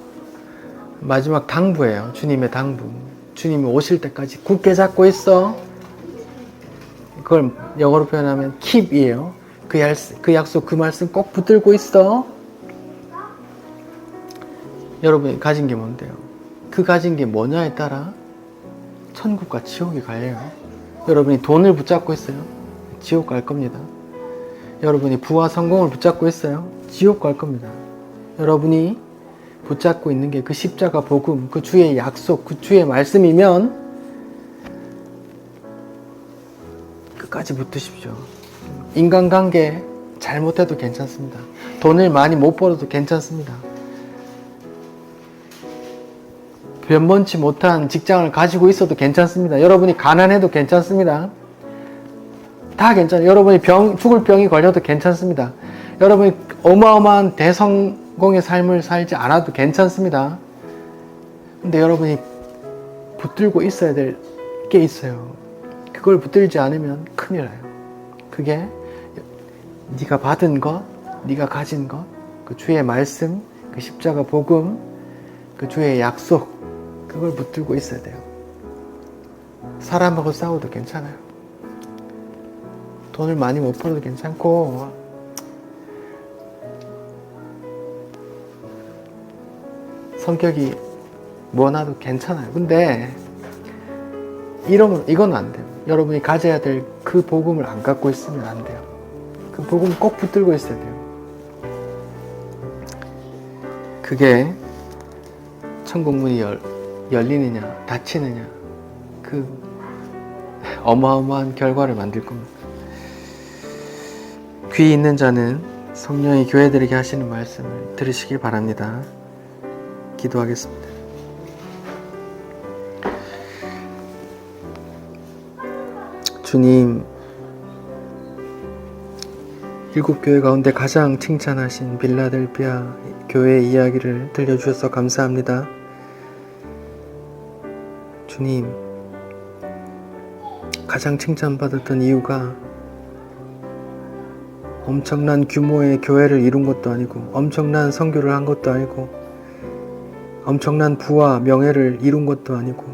마지막 당부예요. 주님의 당부. 주님이 오실 때까지 굳게 잡고 있어. 그걸 영어로 표현하면 keep이에요. 그 약속, 그 말씀 꼭 붙들고 있어. 여러분이 가진 게 뭔데요? 그 가진 게 뭐냐에 따라 천국과 지옥이 갈려요. 여러분이 돈을 붙잡고 있어요. 지옥 갈 겁니다. 여러분이 부와 성공을 붙잡고 있어요. 지옥 갈 겁니다. 여러분이 붙잡고 있는 게 그 십자가 복음, 그 주의 약속, 그 주의 말씀이면 끝까지 붙으십시오. 인간관계 잘못해도 괜찮습니다. 돈을 많이 못 벌어도 괜찮습니다. 변변치 못한 직장을 가지고 있어도 괜찮습니다. 여러분이 가난해도 괜찮습니다. 다 괜찮아요. 여러분이 죽을 병이 걸려도 괜찮습니다. 여러분이 어마어마한 대성공의 삶을 살지 않아도 괜찮습니다. 근데 여러분이 붙들고 있어야 될 게 있어요. 그걸 붙들지 않으면 큰일 나요. 그게 네가 받은 것, 네가 가진 것, 그 주의 말씀, 그 십자가 복음, 그 주의 약속, 그걸 붙들고 있어야 돼요. 사람하고 싸워도 괜찮아요. 돈을 많이 못 벌어도 괜찮고 성격이 뭐나도 괜찮아요. 근데 이건 안 돼요. 여러분이 가져야 될 그 복음을 안 갖고 있으면 안 돼요. 그 복음 꼭 붙들고 있어야 돼요. 그게 천국 문이 열리느냐 닫히느냐 그 어마어마한 결과를 만들 겁니다. 귀 있는 자는 성령이 교회들에게 하시는 말씀을 들으시길 바랍니다. 기도하겠습니다. 주님, 일곱 교회 가운데 가장 칭찬하신 빌라델피아 교회 이야기를 들려주셔서 감사합니다. 주님, 가장 칭찬받았던 이유가 엄청난 규모의 교회를 이룬 것도 아니고 엄청난 선교를 한 것도 아니고 엄청난 부와 명예를 이룬 것도 아니고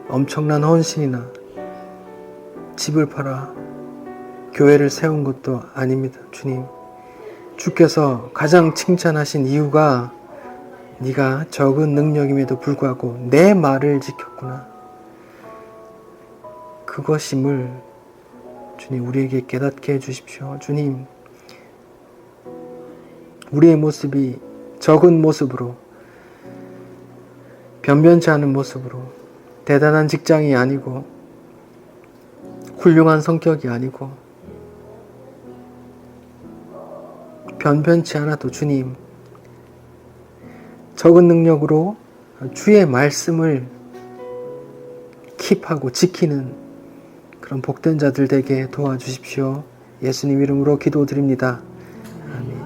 엄청난 헌신이나 집을 팔아 교회를 세운 것도 아닙니다. 주님, 주께서 가장 칭찬하신 이유가 네가 적은 능력임에도 불구하고 내 말을 지켰구나. 그것임을 주님 우리에게 깨닫게 해주십시오. 주님, 우리의 모습이 적은 모습으로 변변치 않은 모습으로 대단한 직장이 아니고 훌륭한 성격이 아니고 변변치 않아도 주님 적은 능력으로 주의 말씀을 킵하고 지키는 그런 복된 자들 되게 도와주십시오. 예수님 이름으로 기도드립니다. 아멘.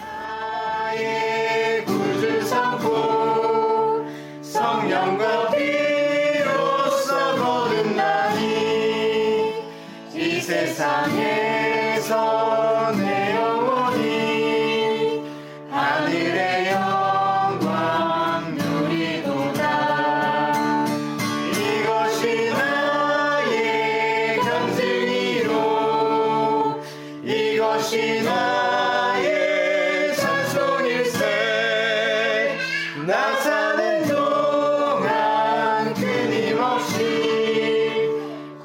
나의 구주 삼고 성령과 피로써 거듭나니 이 세상에서 내 영혼이 하늘의 영광 누리도다. 이것이 나의 간증이요 이것이 나의 찬송일세. 나 사는 동안 끊임없이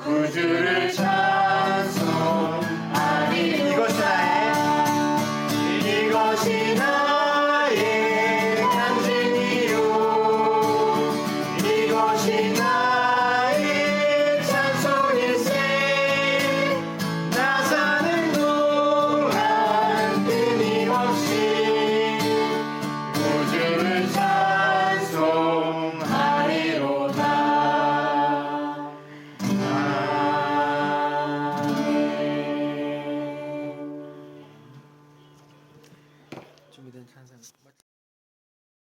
구주를 찬송하리. 이것이 나의 간증이요 이것이 나의 찬송일세. 나 사는 동안 끊임없이 구주를 찬송하리로다. 아멘. 준비된 찬양